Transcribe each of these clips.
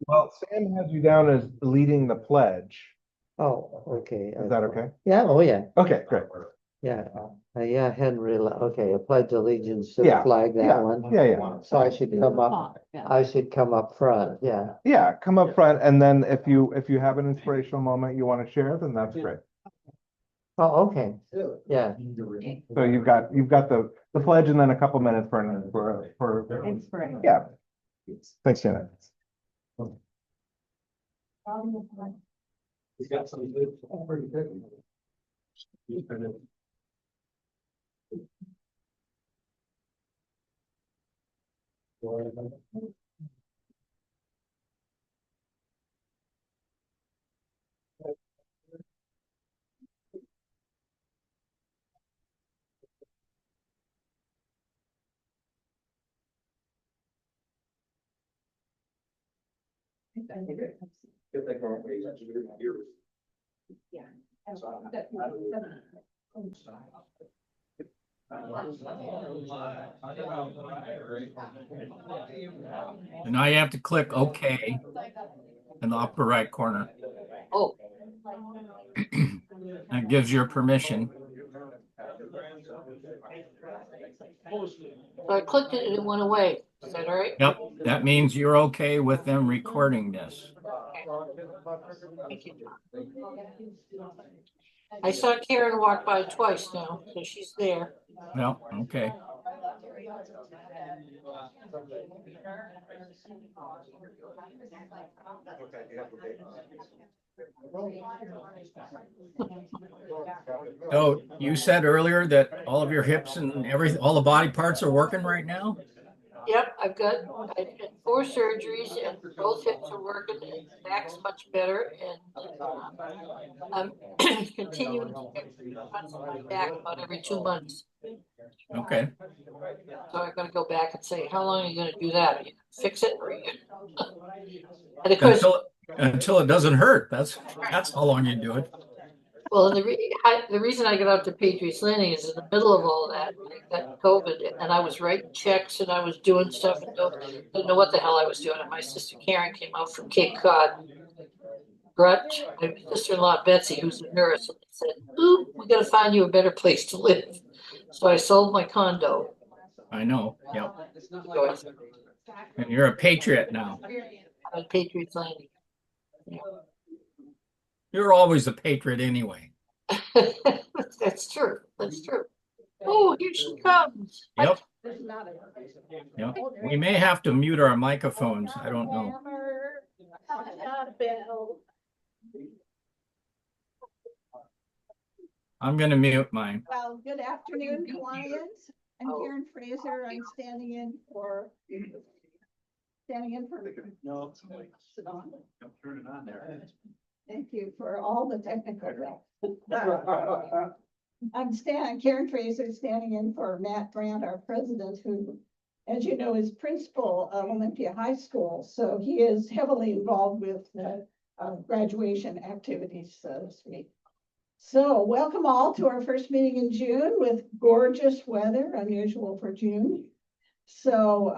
Well, Sam has you down as leading the pledge. Oh, okay. Is that okay? Yeah, oh, yeah, Okay, great. yeah. Yeah, I hadn't realized, okay, I pledge allegiance to the Yeah, flag, that yeah, one. yeah. So I should come up, I should come up front, yeah. Yeah, come up front, and then if you have an inspirational moment you want to share, then that's great. Oh, okay, yeah. So you've got the pledge and then a couple minutes for Inspiration. yeah. Thanks, Janet. He's got some good. Pretty good. If they go, years. Yeah. And now you have to click OK in the upper right corner. Oh. That gives your permission. So I clicked it and it went away. Is that all right? Yep, that means you're okay with them recording this. Thank you. I saw Karen walk by twice now, so she's there. Well, okay. So you said earlier that all of your hips and all the body parts are working right now? Yep, I had 4 surgeries and both hips are working and back's much better and I'm continuing to get cuts on my back about every 2 months. Okay. So I'm gonna go back and say, how long are you gonna do that? Are you gonna fix it? Or and of course, Until it doesn't hurt. That's how long you do it. well, the reason I got out to Patriots Landing is in the middle of all that, I got COVID, and I was writing checks and I was doing stuff and didn't know what the hell I was doing. And my sister Karen came out from Cape Cod, brought my sister-in-law Betsy, who's a nurse, and said, "Ooh, we got to find you a better place to live." So I sold my condo. I know. Yep. So And you're a patriot now. I'm at Patriots Landing. You're always a patriot anyway. That's true. That's true. Oh, here she comes. Yep. Yep. We may have to mute our microphones. I don't know. I'm going to mute mine. Well, good afternoon, Hawaiians. I'm Karen Fraser. I'm standing in for. No, don't turn it on there. Thank you for all the technical help. I'm Karen Fraser, standing in for Matt Brandt, our president, who, as you know, is principal of Olympia High School. So he is heavily involved with graduation activities, so to speak. So welcome all to our first meeting in June with gorgeous weather, unusual for June. So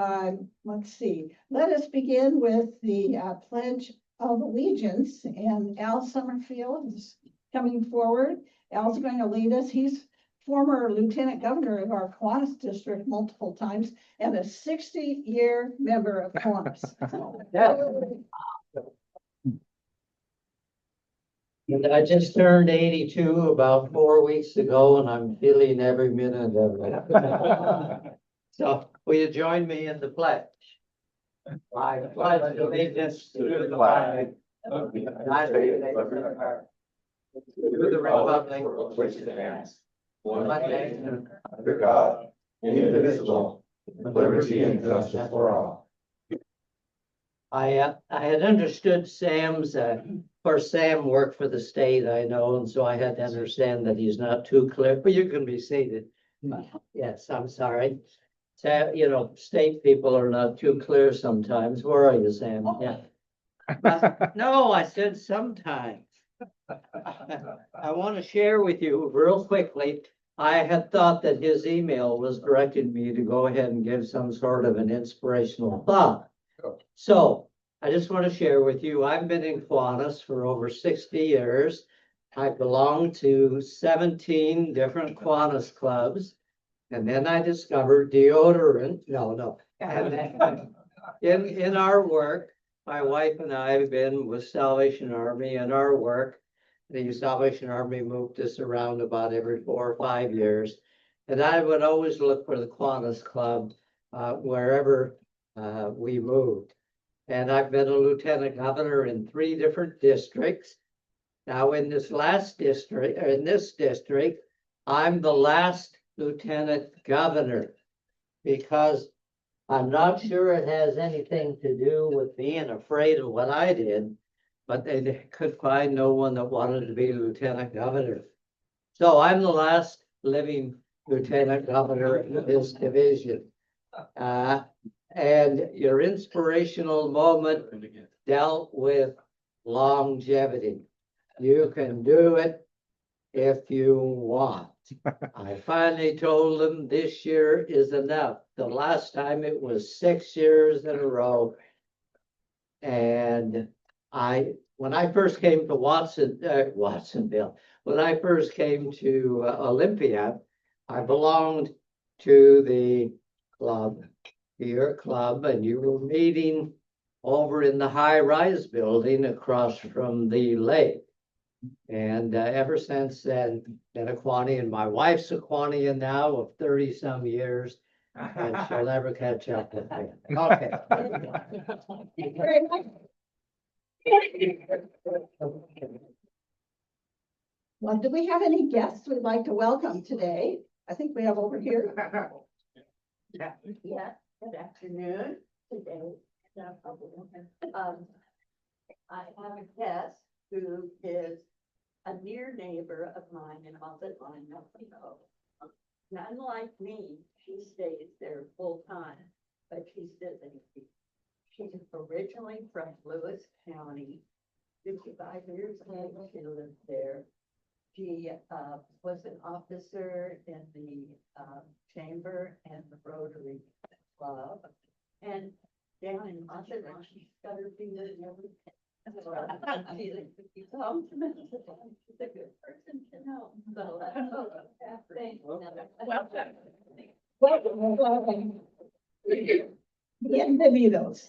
let's see. Let us begin with the Pledge of Allegiance, and Al Summerfield is coming forward. Al's going to lead us. He's former lieutenant governor of our Kiwanis district multiple times and a 60-year member of Kiwanis. And I just turned 82 about 4 weeks ago, and I'm feeling every minute of it. So will you join me in the pledge? I pledge allegiance to the flag of the United States of America, to the republic for which it stands, one nation under God, indivisible, with liberty and justice for all. I had understood Sam's, of course, Sam worked for the state, I know, and so I had to understand that he's not too clear, but you can be seated. Yes, I'm sorry. You know, state people are not too clear sometimes. Where are you, Sam? Yeah. But, no, I said sometimes. I want to share with you real quickly. I had thought that his email was directing me to go ahead and give some sort of an inspirational thought. So I just want to share with you, I've been in Kiwanis for over 60 years. I belong to 17 different Kiwanis clubs. And then I discovered deodorant. No. And then in our work, my wife and I have been with Salvation Army in our work. The Salvation Army moved us around about every 4 or 5 years. And I would always look for the Kiwanis Club wherever we moved. And I've been a lieutenant governor in 3 different districts. Now in this district, I'm the last lieutenant governor because I'm not sure it has anything to do with being afraid of what I did, but they could find no one that wanted to be lieutenant governor. So I'm the last living lieutenant governor in this division. And your inspirational moment dealt with longevity. You can do it if you want. I finally told them this year is enough. The last time it was 6 years in a row. And when I first came to Watsonville, when I first came to Olympia, I belonged to the club, your club, and you were meeting over in the high-rise building across from the lake. And ever since then, been a Kiwanian. My wife's a Kiwanian now of 30-some years, and she'll never catch up with me. Okay. Thank you very much. Well, do we have any guests we'd like to welcome today? I think we have over here. Yeah, good afternoon. Today, I have a guest who is a near neighbor of mine in Muppet Line, Mexico. Now, unlike me, she stays there full time, but she's visiting. She's originally from Lewis County, 55 years old. She lived there. She was an officer in the chamber and the Rotary Club. And down in Muppet Line, she's got her fingers and everything. She's a good person to know. Welcome. Bienvenidos.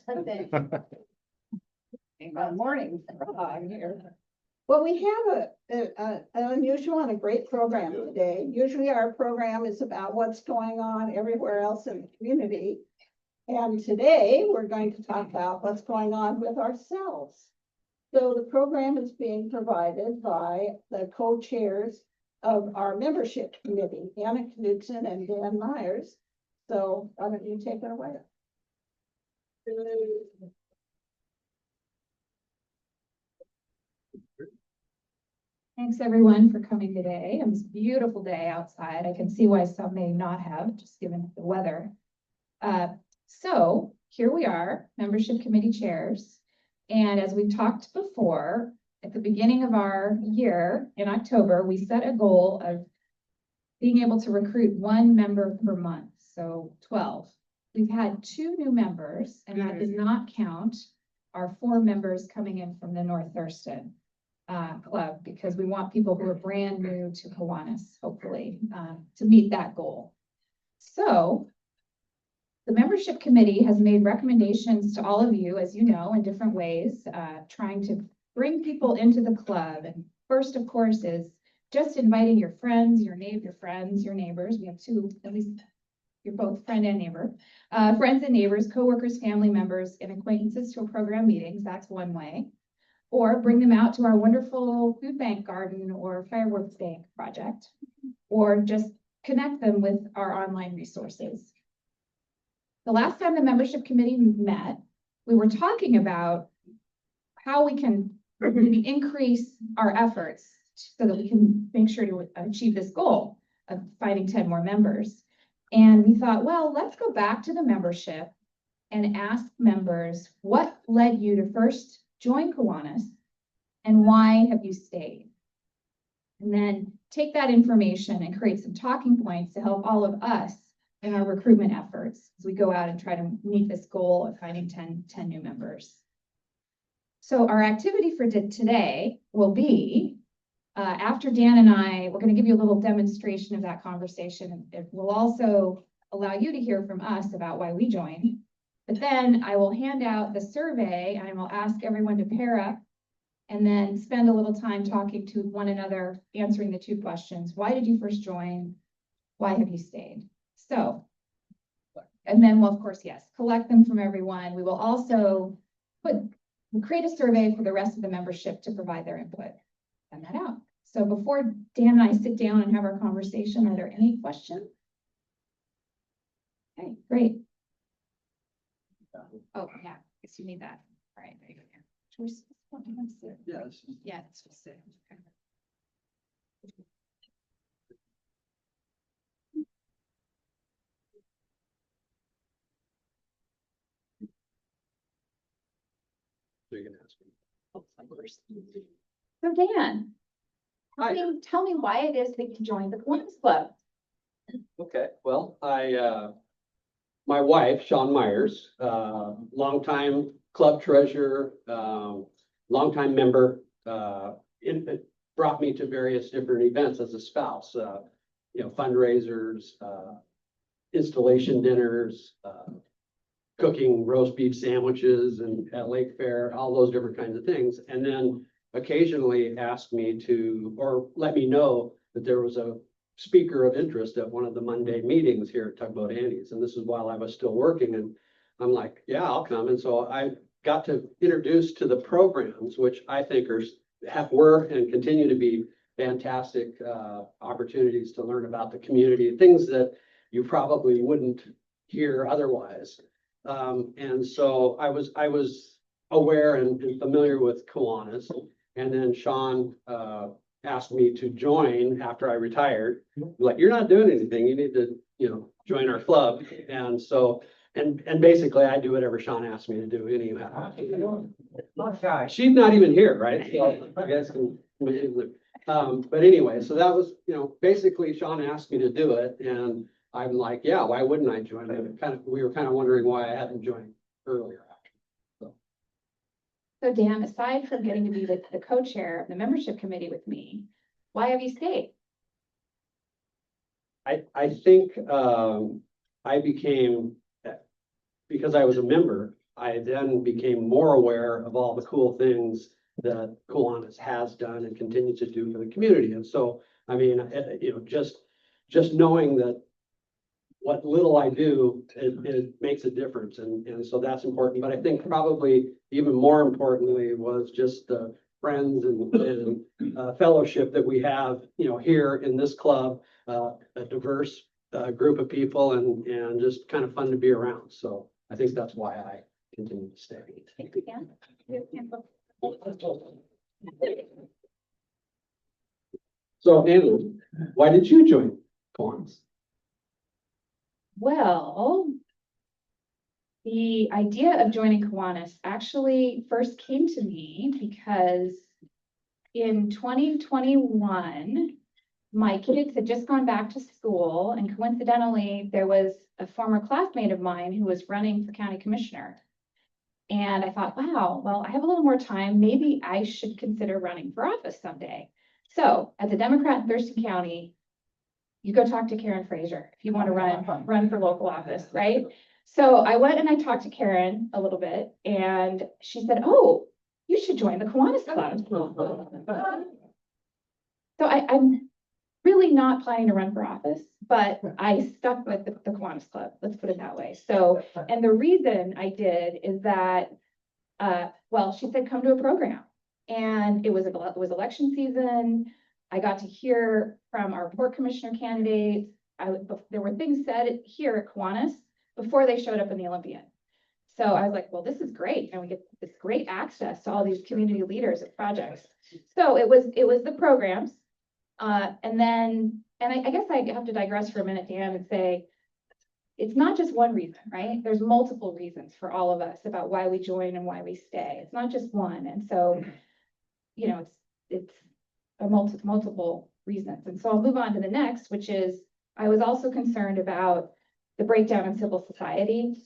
Good morning. I'm here. Well, we have an unusual and a great program today. Usually our program is about what's going on everywhere else in the community. And today we're going to talk about what's going on with ourselves. So the program is being provided by the co-chairs of our membership committee, Anna Knudsen and Dan Myers. So why don't you take it away? Thanks everyone for coming today. It's a beautiful day outside. I can see why some may not have, just given the weather. So here we are, membership committee chairs. And as we talked before, at the beginning of our year in October, we set a goal of being able to recruit 1 member per month, so 12. We've had 2 new members, and that does not count our 4 members coming in from the North Thurston club, because we want people who are brand new to Kiwanis, hopefully, to meet that goal. So the membership committee has made recommendations to all of you, as you know, in different ways, trying to bring people into the club. And first, of course, is just inviting your friends, your neighbors. We have 2, at least you're both friend and neighbor, friends and neighbors, coworkers, family members, and acquaintances to a program meetings. That's one way. Or bring them out to our wonderful food bank garden or fireworks bank project, or just connect them with our online resources. The last time the membership committee met, we were talking about how we can maybe increase our efforts so that we can make sure to achieve this goal of finding 10 more members. And we thought, well, let's go back to the membership and ask members, what led you to first join Kiwanis and why have you stayed? And then take that information and create some talking points to help all of us in our recruitment efforts as we go out and try to meet this goal of finding 10 new members. So our activity for today will be, after Dan and we're going to give you a little demonstration of that conversation. It will also allow you to hear from us about why we joined. But then I will hand out the survey and I will ask everyone to pair up and then spend a little time talking to one another, answering the two questions. Why did you first join? Why have you stayed? So, and then we'll, of course, yes, collect them from everyone. We will also create a survey for the rest of the membership to provide their input. Send that out. So before Dan and I sit down and have our conversation, are there any questions? Okay, great. Oh, yeah, guess you need that. All right, there you go. Yes. Yeah, it's just it. Okay. So you're gonna ask me. So Dan, tell me why it is that you joined the Kiwanis Club. Okay, well, my wife, Sean Myers, longtime club treasurer, longtime member, it brought me to various different events as a spouse, fundraisers, installation dinners, cooking roast beef sandwiches and at Lake Fair, all those different kinds of things. And then occasionally asked me to, or let me know that there was a speaker of interest at one of the Monday meetings here at Tugboat Annie's. And this is while I was still working, and I'm like, yeah, I'll come. And so I got to introduce to the programs, which I think were and continue to be fantastic opportunities to learn about the community, things that you probably wouldn't hear otherwise. And so I was aware and familiar with Kiwanis. And then Sean asked me to join after I retired. Like, you're not doing anything. You need to, join our club. And so, and basically I do whatever Sean asked me to do anyhow. She's not even here, right? So I guess but anyway, so that was, basically Sean asked me to do it, and I'm like, yeah, why wouldn't I join? We were kind of wondering why I hadn't joined earlier. So Dan, aside from getting to be the co-chair of the membership committee with me, why have you stayed? I think I became, because I was a member, I then became more aware of all the cool things that Kiwanis has done and continues to do for the community. And so, I mean, just knowing that what little I do, it makes a difference. And so that's important. But I think probably even more importantly was just the friends and fellowship that we have, here in this club, a diverse group of people, and just kind of fun to be around. So I think that's why I continue to stay. Thank you, Dan. So Anna, why did you join Kiwanis? Well, the idea of joining Kiwanis actually first came to me because in 2021, my kids had just gone back to school, and coincidentally, there was a former classmate of mine who was running for county commissioner. And I thought, wow, well, I have a little more time. Maybe I should consider running for office someday. So as a Democrat in Thurston County, you go talk to Karen Fraser if you want to run for local office, right? So I went and I talked to Karen a little bit, and she said, oh, you should join the Kiwanis Club. So I'm really not planning to run for office, but I stuck with the Kiwanis Club, let's put it that way. So, and the reason I did is that, well, she said, come to a program, and it was election season. I got to hear from our port commissioner candidates. There were things said here at Kiwanis before they showed up in the Olympian. So I was like, well, this is great. And we get this great access to all these community leaders at projects. So it was the programs. And I guess I have to digress for a minute, Dan, and say, it's not just one reason, right? There's multiple reasons for all of us about why we join and why we stay. It's not just one. And so, it's a multiple reasons. And so I'll move on to the next, which is, I was also concerned about the breakdown in civil society.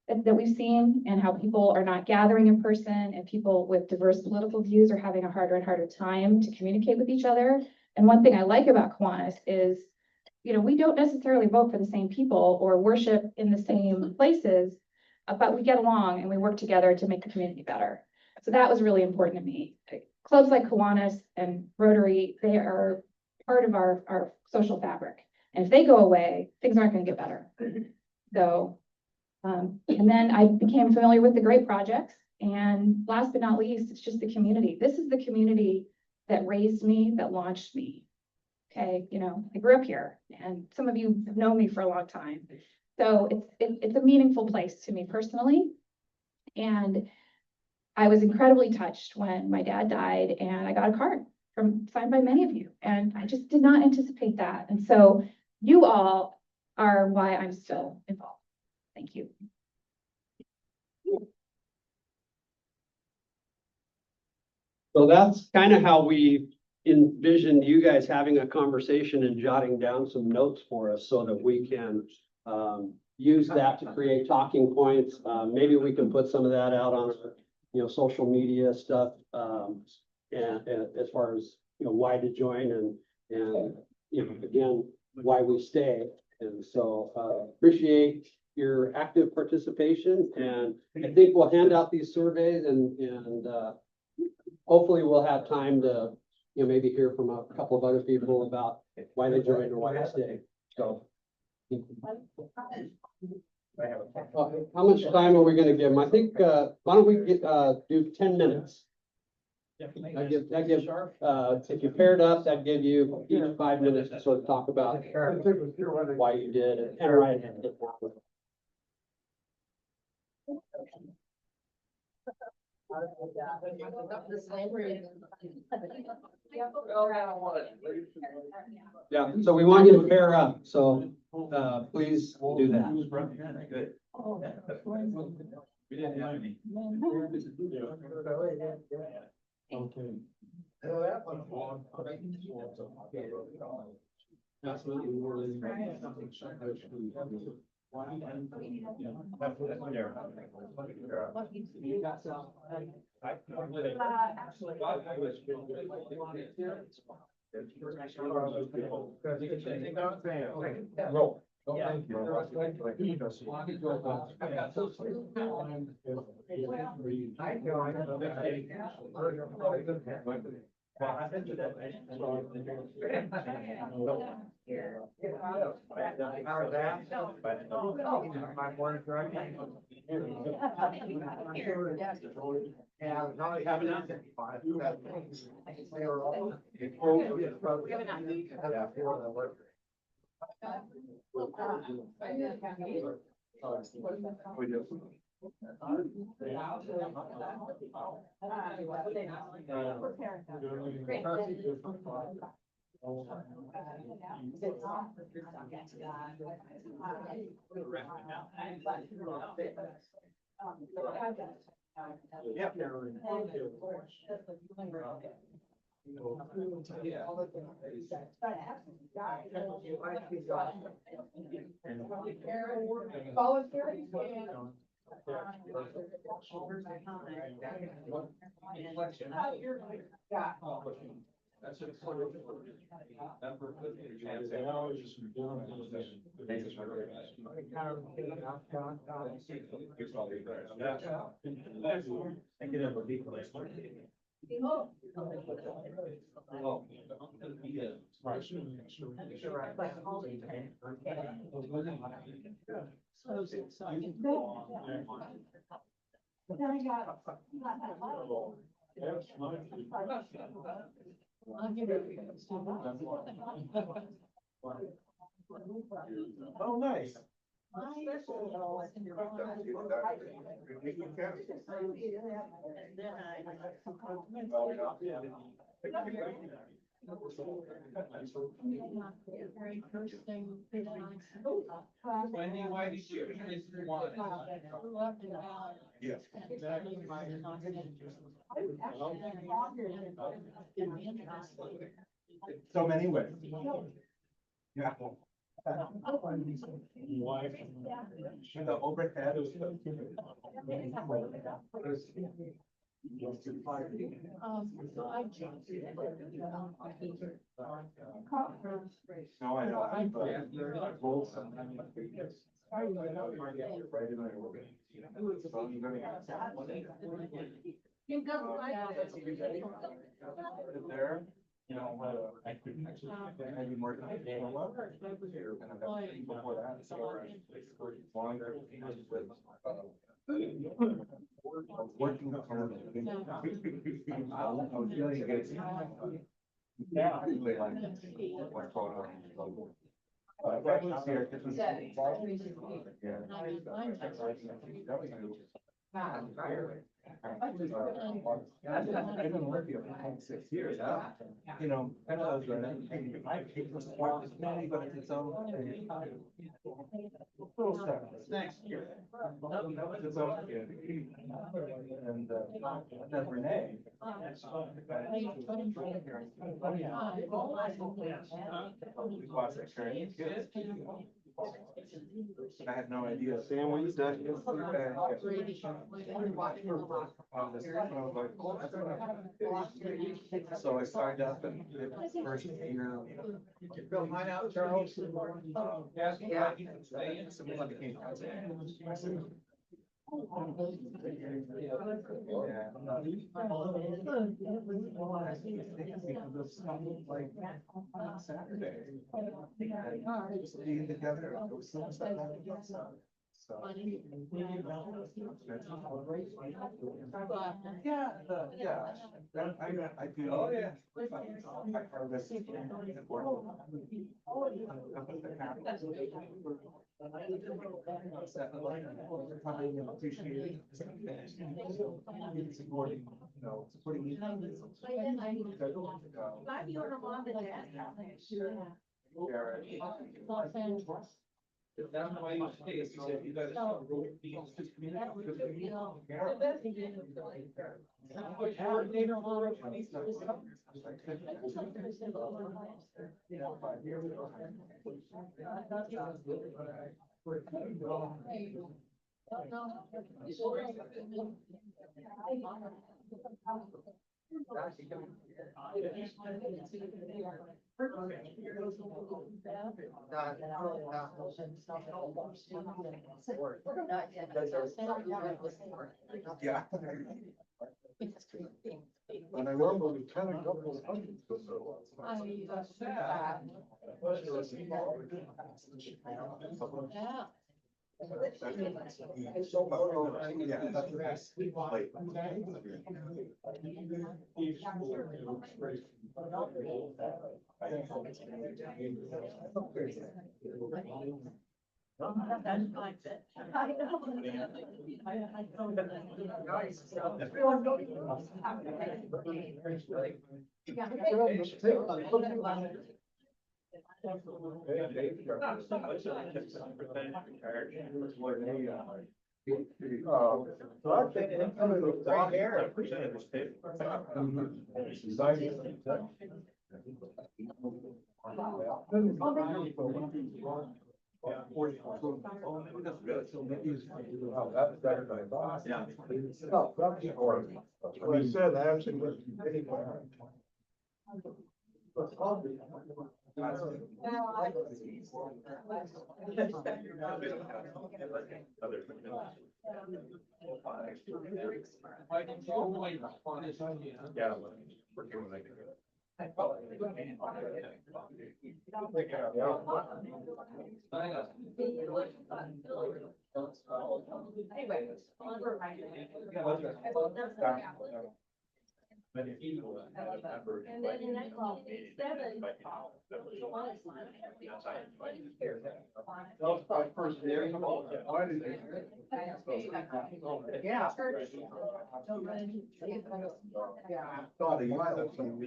that we've seen and how people are not gathering in person and people with diverse political views are having a harder and harder time to communicate with each other. And one thing I like about Kiwanis is, we don't necessarily vote for the same people or worship in the same places, but we get along and we work together to make the community better. So that was really important to me. Clubs like Kiwanis and Rotary, they are part of our social fabric. And if they go away, things aren't going to get better. So, and then I became familiar with the great projects. And last but not least, it's just the community. This is the community that raised me, that launched me. Okay, I grew up here and some of you have known me for a long time. So it's a meaningful place to me personally. And I was incredibly touched when my dad died and I got a card signed by many of you. And I just did not anticipate that. And so you all are why I'm still involved. Thank you. So that's kind of how we envisioned you guys having a conversation and jotting down some notes for us so that we can use that to create talking points. Maybe we can put some of that out on our, social media stuff. And as far as, why to join and again, why we stay. And so appreciate your active participation. And I think we'll hand out these surveys and hopefully we'll have time to, maybe hear from a couple of other people about why they joined or why they stay. So. How much time are we gonna give them? I think, why don't we do 10 minutes? That gives, if you paired up, that'd give you each 5 minutes to sort of talk about why you did it. And right. Yeah, so we want you to pair up, so please do that. Good. Oh, nice. Wendy, why did you want it? Yes. So many ways. Yeah. The overhead. No, I know. There, you know, I've been working for a while. Before that, so longer. Working hard. I was feeling good. Yeah. My photo. That was here. I've been working for 6 years. You know, I know it's but it's its own. Thanks. It's own. And then Renee. I had no idea. Sam, what you done? So I signed up and did the first year. Fill mine out, Charles. Yeah. Saturday. Just being together. So. Yeah, I do. Oh, yeah. I harvest. Supporting, you know, supporting. That's why you stay, so you guys. Yeah. When I work with Lieutenant Governor. That's better than I thought. Yeah. Like I said, I actually went. Yeah. And then in that call, 7. First year. Yeah. Thought he might have some.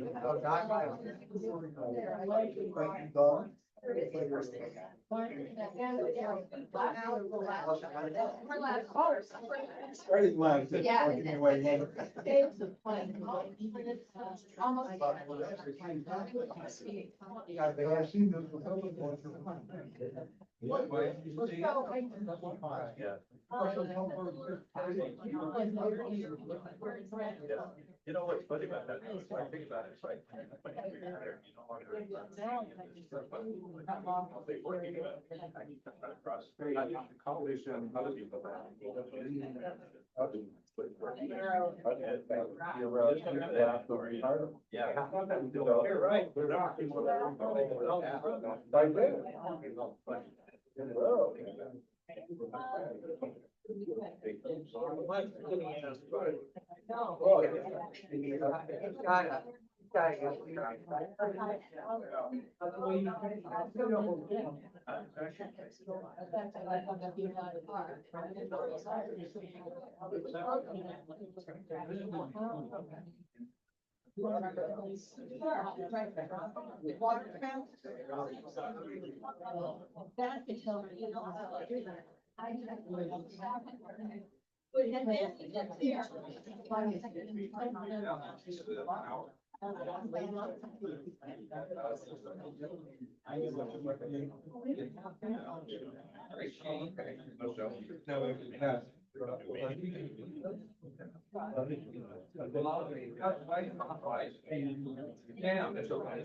Started last. Yeah. You know what's funny about that? If I think about it, it's like. Combination, other people. Yeah. You're right. That could tell me, you know, Damn, it's okay.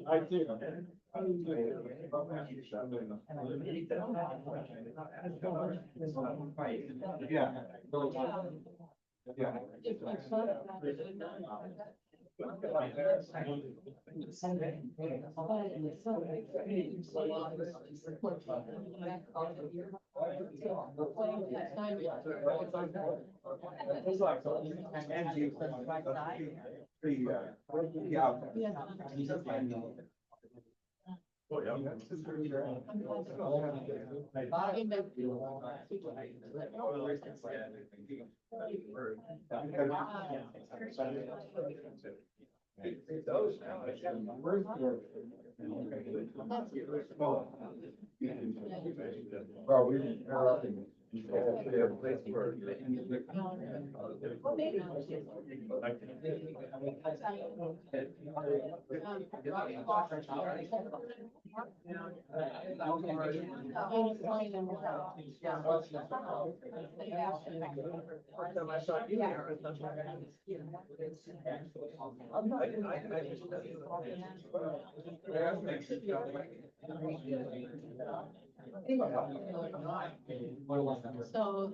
I do. Yeah. Yeah. Well, we didn't. So.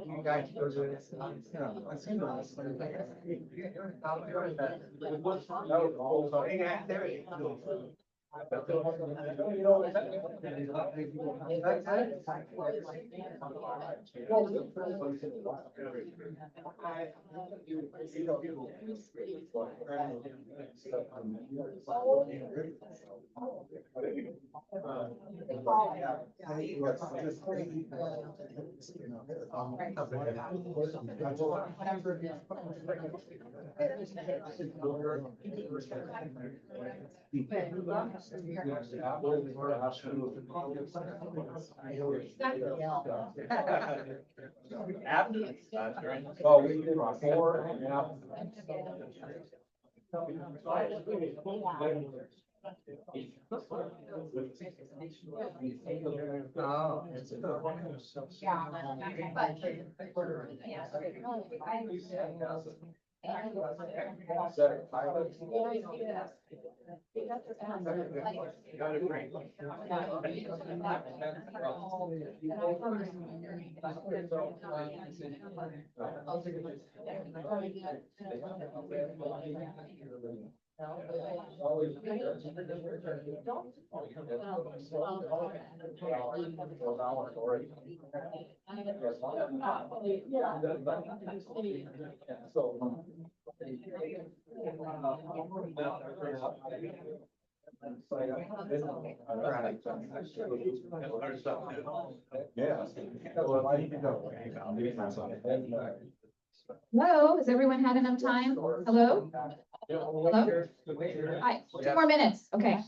You guys go to this. I see those. That was all activity. Oh, we did 4 and a half. Oh. Hello, has everyone had enough time? Hello? Hello? Hi, 2 more minutes, okay.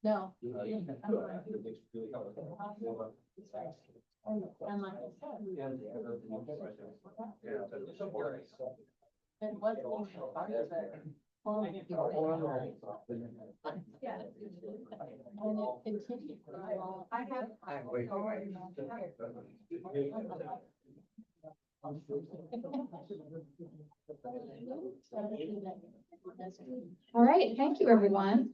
No. All right, thank you, everyone.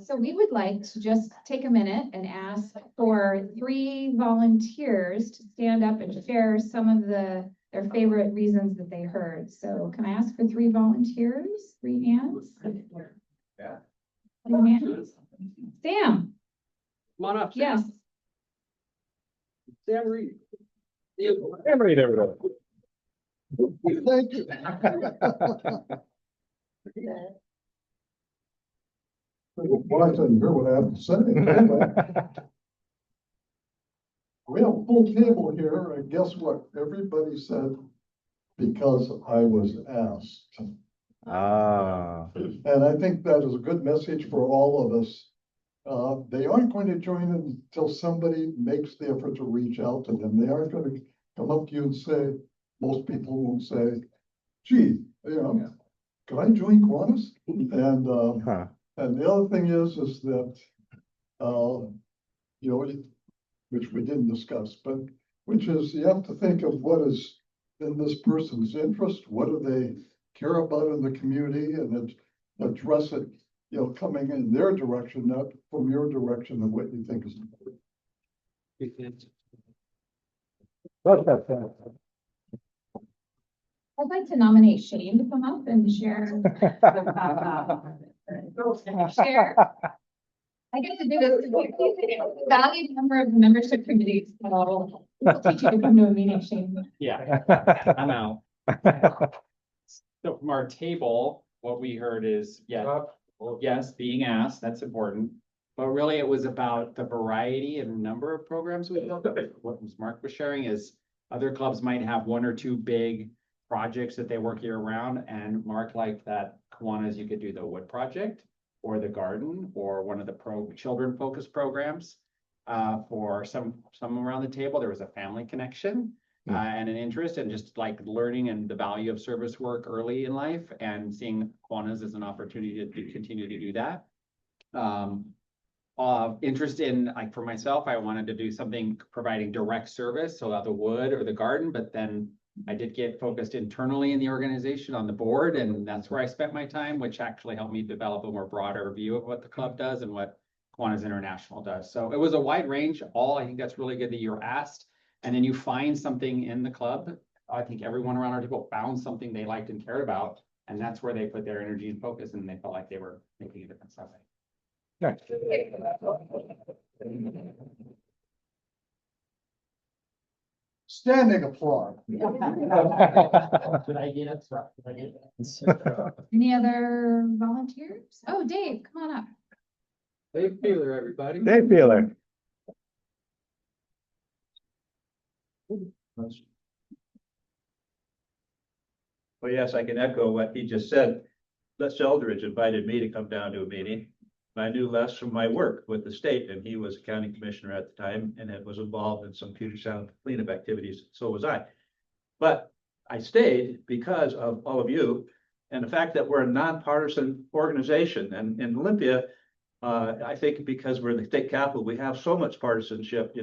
So we would like to just take a minute and ask for 3 volunteers to stand up and share some of their favorite reasons that they heard. So can I ask for 3 volunteers? 3 hands? Yeah. 3 hands? Sam, Come on up. yes. Sam Reed. I'm ready to Thank you. Well, I didn't hear what I have to say. Anyway, we have a full table here, and guess what? Everybody said, because I was asked. And I think that is a good message for all of us. They aren't going to join until somebody makes the effort to reach out to them. They aren't going to come up to you and say, most people won't say, gee, can I join Kiwanis? And the other thing is that, which we didn't discuss, but which is you have to think of what is in this person's interest, what do they care about in the community, and address it, coming in their direction, not from your direction of what you think is important. I'd like to nominate Shane to come up and share. Share. I get to do this. Valued member of the membership committee, so we'll teach you to come to a meeting, Shane. Yeah, I'm out. So from our table, what we heard is, yes, being asked, that's important. But really it was about the variety and number of programs we built. What Mark was sharing is other clubs might have 1 or 2 big projects that they work year round, and Mark liked that Kiwanis, you could do the wood project or the garden or one of the children focused programs. For some around the table, there was a family connection and an interest in just like learning and the value of service work early in life, and seeing Kiwanis as an opportunity to continue to do that. interest in, like for myself, I wanted to do something providing direct service, so out the wood or the garden, but then I did get focused internally in the organization on the board, and that's where I spent my time, which actually helped me develop a more broader view of what the club does and what Kiwanis International does. So it was a wide range. I think that's really good that you're asked, and then you find something in the club. I think everyone around our table found something they liked and cared about, and that's where they put their energy and focus, and they felt like they were making a difference. Nice. Standing applause. Did I get it? Any other volunteers? Oh, Dave, come on up. Dave Feeler, everybody. Dave Feeler. Well, yes, I can echo what he just said. Les Eldridge invited me to come down to a meeting. I knew Les from my work with the state, and he was a county commissioner at the time and was involved in some Puget Sound cleanup activities. So was I. But I stayed because of all of you and the fact that we're a nonpartisan organization. And in Olympia, I think because we're the state capital, we have so much partisanship,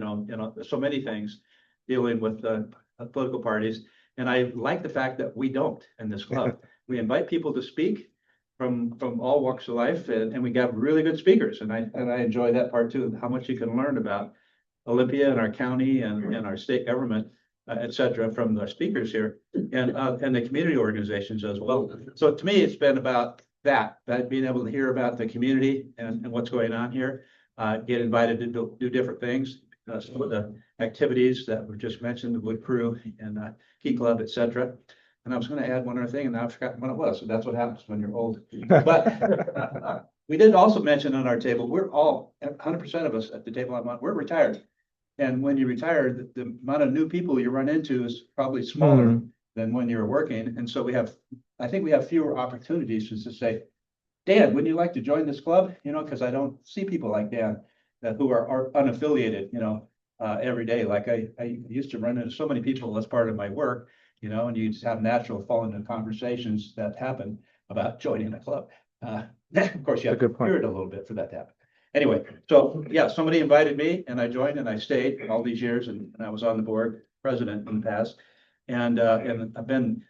so many things dealing with political parties. And I like the fact that we don't in this club. We invite people to speak from all walks of life, and we got really good speakers. And I enjoy that part too, how much you can learn about Olympia and our county and our state government, et cetera, from the speakers here and the community organizations as well. So to me, it's been about that being able to hear about the community and what's going on here, get invited to do different things. Some of the activities that were just mentioned, the Wood Crew and Key Club, et cetera. And I was going to add one other thing, and now I've forgotten what it was. So that's what happens when you're old. But we did also mention on our table, we're all 100% of us at the table I'm on, we're retired. And when you retire, the amount of new people you run into is probably smaller than when you're working. And so I think we have fewer opportunities to say, Dan, wouldn't you like to join this club? Because I don't see people like Dan who are unaffiliated, every day. Like I used to run into so many people as part of my work, and you just have natural fall into conversations that happen about joining a club. Of course, you have to hear it a little bit for that to happen. Anyway, so yeah, somebody invited me and I joined and I stayed all these years and I was on the board president in the past. And I've been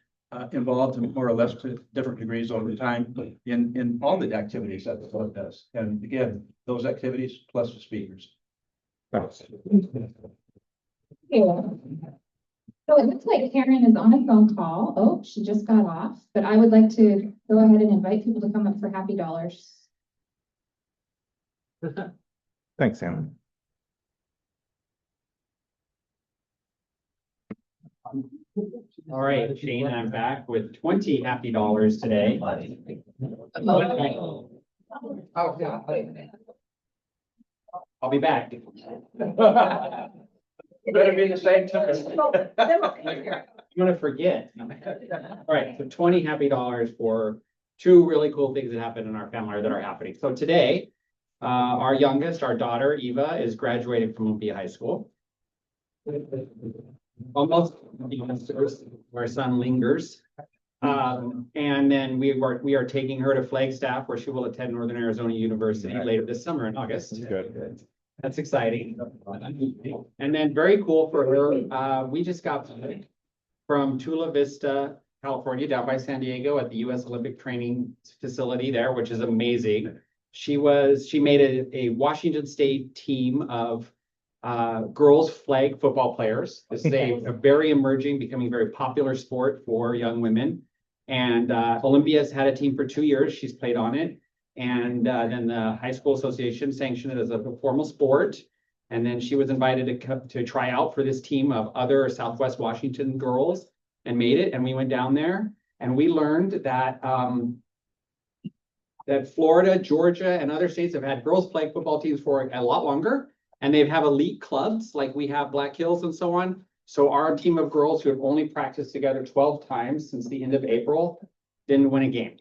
involved in more or less to different degrees over time in all the activities that the club does. And again, those activities plus the speakers. Yeah. So it looks like Karen is on a phone call. Oh, she just got off, but I would like to go ahead and invite people to come up for Happy Dollars. Thanks, Anna. All right, Shane, I'm back with 20 happy dollars today. I'll be back. Better be the same time. I'm gonna forget. All right, so 20 happy dollars for two really cool things that happened in our family or that are happening. So today, our youngest, our daughter, Eva, is graduating from Olympia High School. Almost, where our son lingers. And then we are taking her to Flagstaff, where she will attend Northern Arizona University later this summer in August. Good. That's exciting. And then very cool for her, we just got from Chula Vista, California, down by San Diego at the U.S. Olympic Training Facility there, which is amazing. She made a Washington State team of girls flag football players. This is a very emerging, becoming very popular sport for young women. And Olympia's had a team for 2 years. She's played on it. And then the high school association sanctioned it as a formal sport. And then she was invited to try out for this team of other Southwest Washington girls and made it. And we went down there and we learned that that Florida, Georgia, and other states have had girls flag football teams for a lot longer. And they have elite clubs like we have Black Hills and so on. So our team of girls who have only practiced together 12 times since the end of April didn't win a game.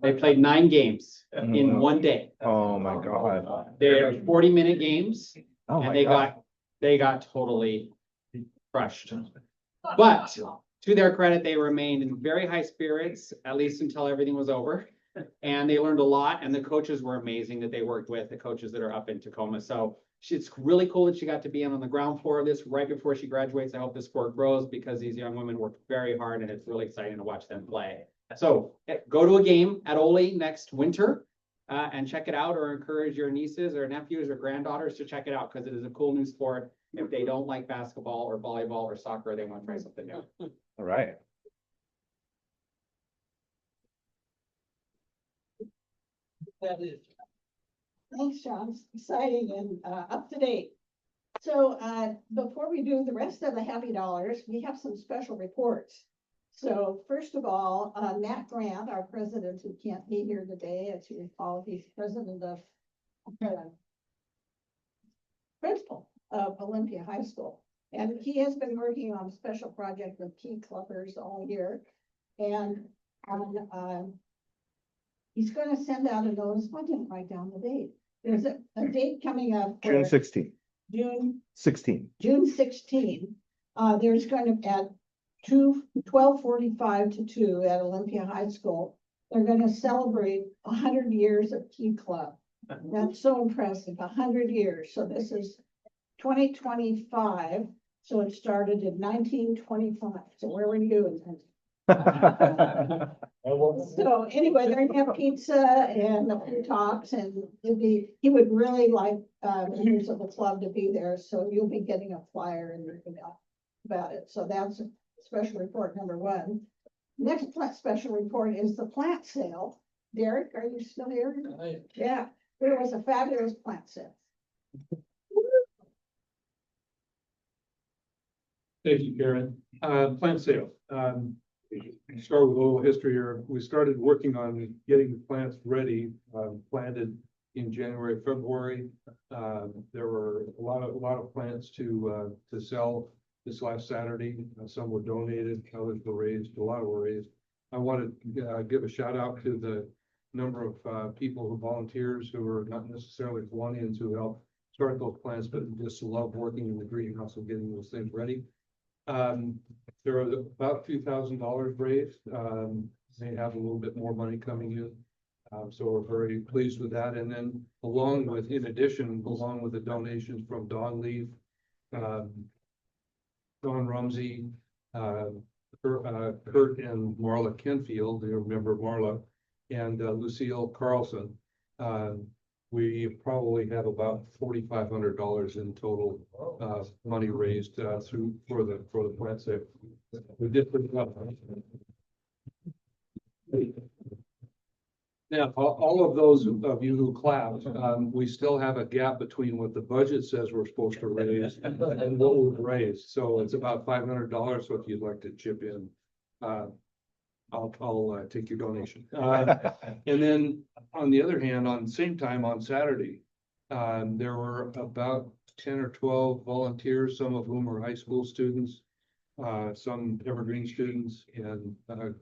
They played 9 games in one day. Oh my God. They're 40-minute games Oh and my they got totally crushed. But to their credit, they remained in very high spirits, at least until everything was over. And they learned a lot, and the coaches were amazing that they worked with, the coaches that are up in Tacoma. So it's really cool that she got to be on the ground floor of this right before she graduates. I hope the sport grows because these young women worked very hard, and it's really exciting to watch them play. So go to a game at Ole next winter and check it out, or encourage your nieces or nephews or granddaughters to check it out because it is a cool new sport. If they don't like basketball or volleyball or soccer, they want to try something new. All right. Thanks, John. It's exciting and up to date. So before we do the rest of the happy dollars, we have some special reports. So first of all, Matt Grant, our president, who can't be here today, as you recall, he's president of principal of Olympia High School. And he has been working on a special project with key clubbers all year. And he's going to send out a notice. I didn't write down the date. There's a date coming up. June 16. June 16. June 16. There's going to at 12:45 to 2 at Olympia High School. They're going to celebrate 100 years of Key Club. That's so impressive. 100 years. So this is 2025. So it started in 1925. So where were you? So anyway, they're gonna have pizza and a few talks, and he would really like members of the club to be there. So you'll be getting a flyer and everything about it. So that's special report number one. Next special report is the plant sale. Derek, are you still here? Hi. Yeah, there was a fabulous plant sale. Thank you, Karen. Plant sale. Start with a little history here. We started working on getting the plants ready, planted in January, February. There were a lot of plants to sell this last Saturday. Some were donated, others were raised, a lot were raised. I want to give a shout out to the number of people who volunteers who are not necessarily Hawaiians who helped start those plants, but just love working in the greenhouse and getting those things ready. There are about a few $1,000s raised. They have a little bit more money coming in. So we're very pleased with that. And then in addition, along with the donations from Don Leaf, Don Rumsey, Kurt and Marla Kenfield, you remember Marla, and Lucille Carlson. We probably have about $4,500 in total money raised for the plant sale. We did pretty well. Now, all of those of you who clapped, we still have a gap between what the budget says we're supposed to raise and what we've raised. So it's about $500. So if you'd like to chip in, I'll take your donation. And then on the other hand, on the same time on Saturday, there were about 10 or 12 volunteers, some of whom are high school students, some Evergreen students, and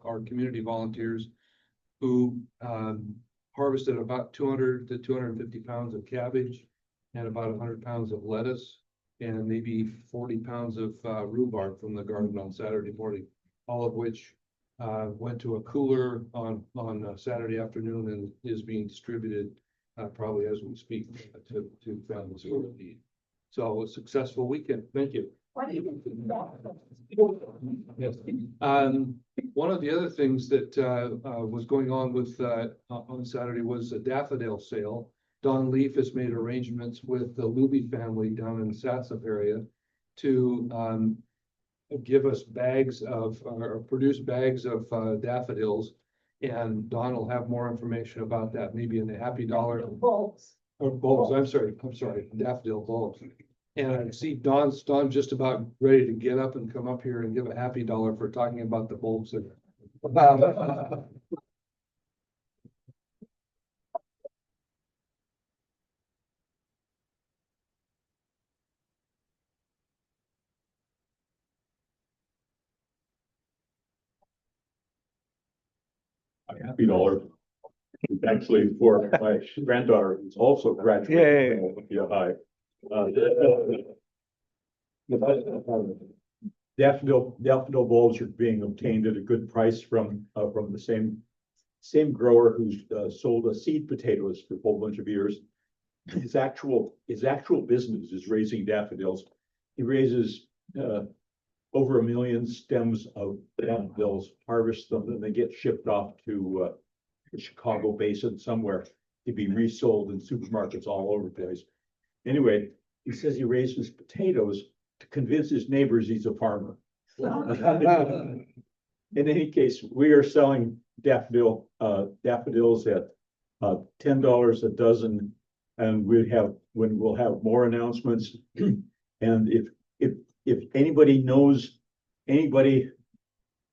our community volunteers who harvested about 200 to 250 pounds of cabbage and about 100 pounds of lettuce and maybe 40 pounds of rhubarb from the garden on Saturday morning, all of which went to a cooler on Saturday afternoon and is being distributed probably as we speak to families who are in need. So a successful weekend. Thank you. Yes. One of the other things that was going on with on Saturday was a daffodil sale. Don Leaf has made arrangements with the Luby family down in the Satsop area to give us bags of or produce bags of daffodils, and Don will have more information about that maybe in the Happy Dollar Bulbs. or bulbs. I'm sorry, daffodil bulbs. And I see Don just about ready to get up and come up here and give a Happy Dollar for talking about the bulbs. Happy Dollar. Actually, for my granddaughter, who's also graduating from Olympia High. Daffodil bulbs are being obtained at a good price from the same grower who's sold us seed potatoes for a whole bunch of years. His actual business is raising daffodils. He raises over 1 million stems of daffodils, harvests them, and they get shipped off to the Chicago basin somewhere to be resold in supermarkets all over the place. Anyway, he says he raises potatoes to convince his neighbors he's a farmer. In any case, we are selling daffodils at $10 a dozen, and we'll have more announcements. And if anybody knows anybody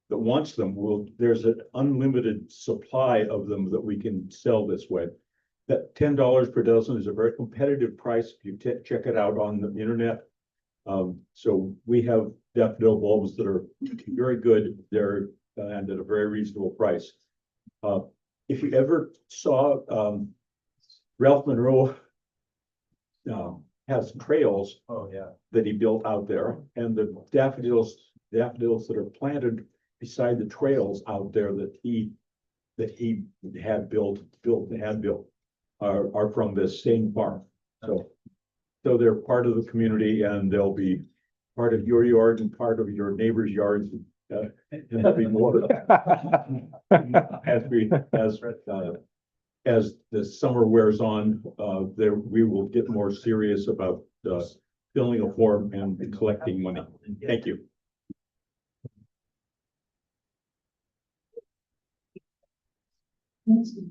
that wants them, there's an unlimited supply of them that we can sell this way. That $10 per dozen is a very competitive price if you check it out on the internet. So we have daffodil bulbs that are very good there and at a very reasonable price. If you ever saw Ralph Monroe has trails that he built out there, and the daffodils that are planted beside the trails out there that he had built are from this same farm. So they're part of the community, and they'll be part of your yard and part of your neighbor's yards. And there'll be more as the summer wears on. We will get more serious about filling a form and collecting money. Thank you.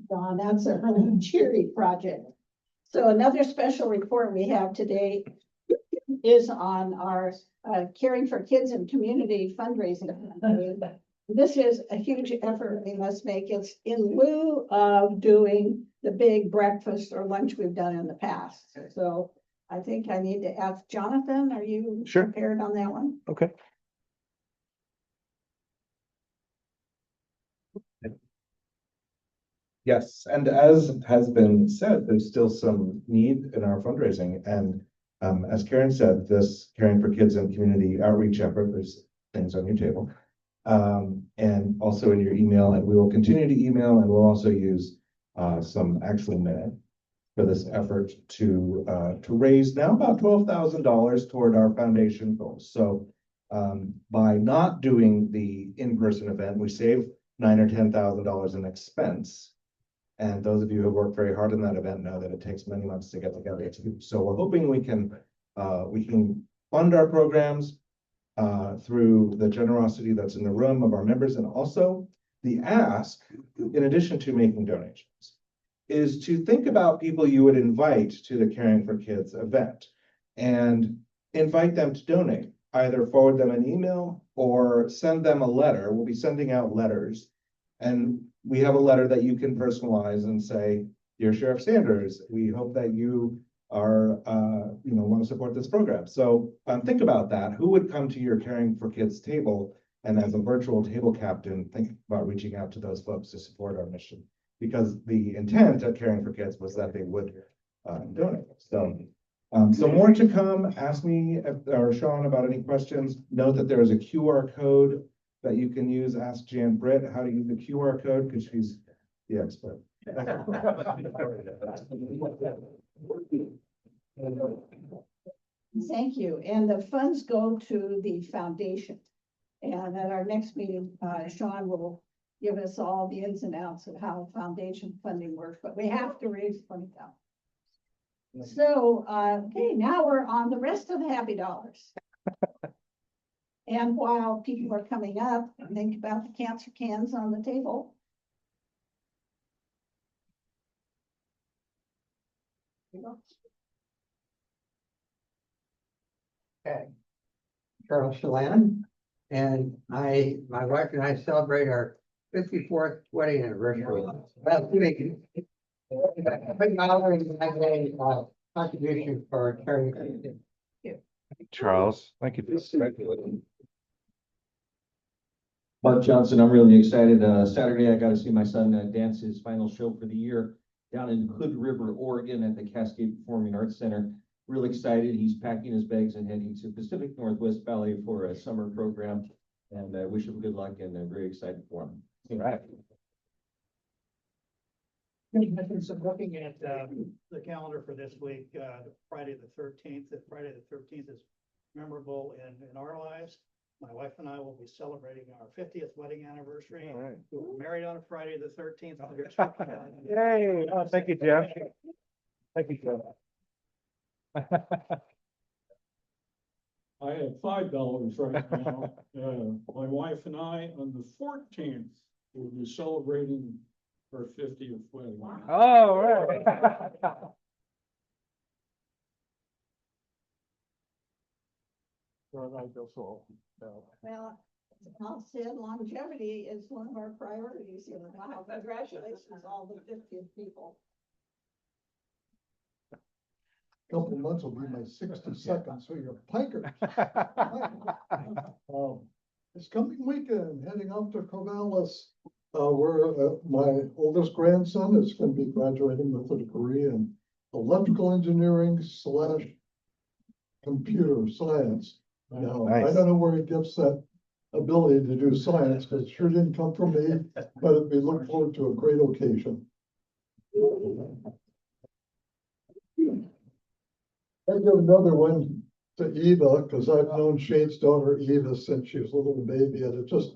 Don, that's a really cheery project. So another special report we have today is on our Caring for Kids and Community fundraising. This is a huge effort we must make. It's in lieu of doing the big breakfast or lunch we've done in the past. So I think I need to ask Jonathan, are you prepared on that one? Okay. Yes, and as has been said, there's still some need in our fundraising. And as Karen said, this Caring for Kids and Community outreach effort, there's things on your table. And also in your email, and we will continue to email, and we'll also use some actual minute for this effort to raise now about $12,000 toward our foundation goals. So by not doing the in-person event, we save $9,000 or $10,000 in expense. And those of you who have worked very hard on that event know that it takes many months to get together. So we're hoping we can fund our programs through the generosity that's in the room of our members, and also the ask, in addition to making donations, is to think about people you would invite to the Caring for Kids event and invite them to donate. Either forward them an email or send them a letter. We'll be sending out letters, and we have a letter that you can personalize and say, "Dear Sheriff Sanders, we hope that you are, want to support this program." So think about that. Who would come to your Caring for Kids table? And as a virtual table captain, think about reaching out to those folks to support our mission. Because the intent of Caring for Kids was that they would donate. So more to come. Ask me or Sean about any questions. Note that there is a QR code that you can use. Ask Jan Britt how to use the QR code because she's the expert. Thank you. And the funds go to the foundation. And at our next meeting, Sean will give us all the ins and outs of how foundation funding works, but we have to raise $20,000. So, okay, now we're on the rest of the happy dollars. And while people are coming up, think about the cancer cans on the table. Okay. Charles Chelan, and my wife and I celebrate our 54th wedding anniversary. Last week. Contribution for Caring. Charles, thank you. Mark Johnson, I'm really excited. Saturday, I got to see my son dance his final show for the year down in Hood River, Oregon at the Cascade Performing Arts Center. Really excited. He's packing his bags and heading to Pacific Northwest Ballet for a summer program. And I wish him good luck, and I'm very excited for him. All right. So looking at the calendar for this week, Friday the 13th, Friday the 13th is memorable in our lives. My wife and I will be celebrating our 50th wedding anniversary. All right. We were married on Friday the 13th. Yay. Oh, thank you, Jeff. Thank you, Jeff. I have $5 right now. My wife and I, on the 14th, will be celebrating our 50th wedding. Oh, right. Well, Paul said longevity is one of our priorities here. Wow, congratulations, all the 50th people. Couple months will be my 62nd, so you're pikers. This coming weekend, heading out to Corvallis, where my oldest grandson is going to be graduating with a degree in electrical engineering / computer science. Now, I Nice. don't know where he gets that ability to do science, because it sure didn't come from me, but we look forward to a great occasion. I give another one to Eva, because I've known Shane's daughter Eva since she was a little baby, and it's just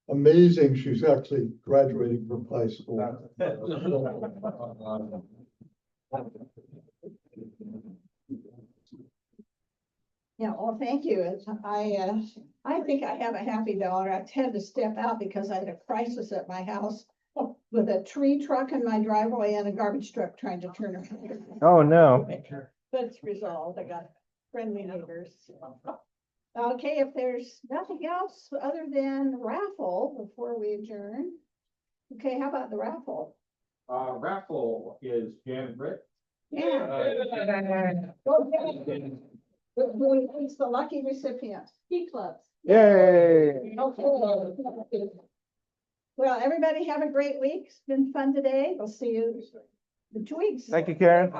amazing she's actually graduating from high school. Yeah, well, thank you. I think I have a happy daughter. I had to step out because I had a crisis at my house with a tree truck in my driveway and a garbage truck trying to turn around. Oh, no. But it's resolved. I got friendly neighbors. Okay, if there's nothing else other than raffle before we adjourn. Okay, how about the raffle? Raffle is Jan Britt. Yeah. Who's the lucky recipient? Ski clubs. Yay. Okay. Well, everybody have a great week. It's been fun today. We'll see you in 2 weeks. Thank you, Karen.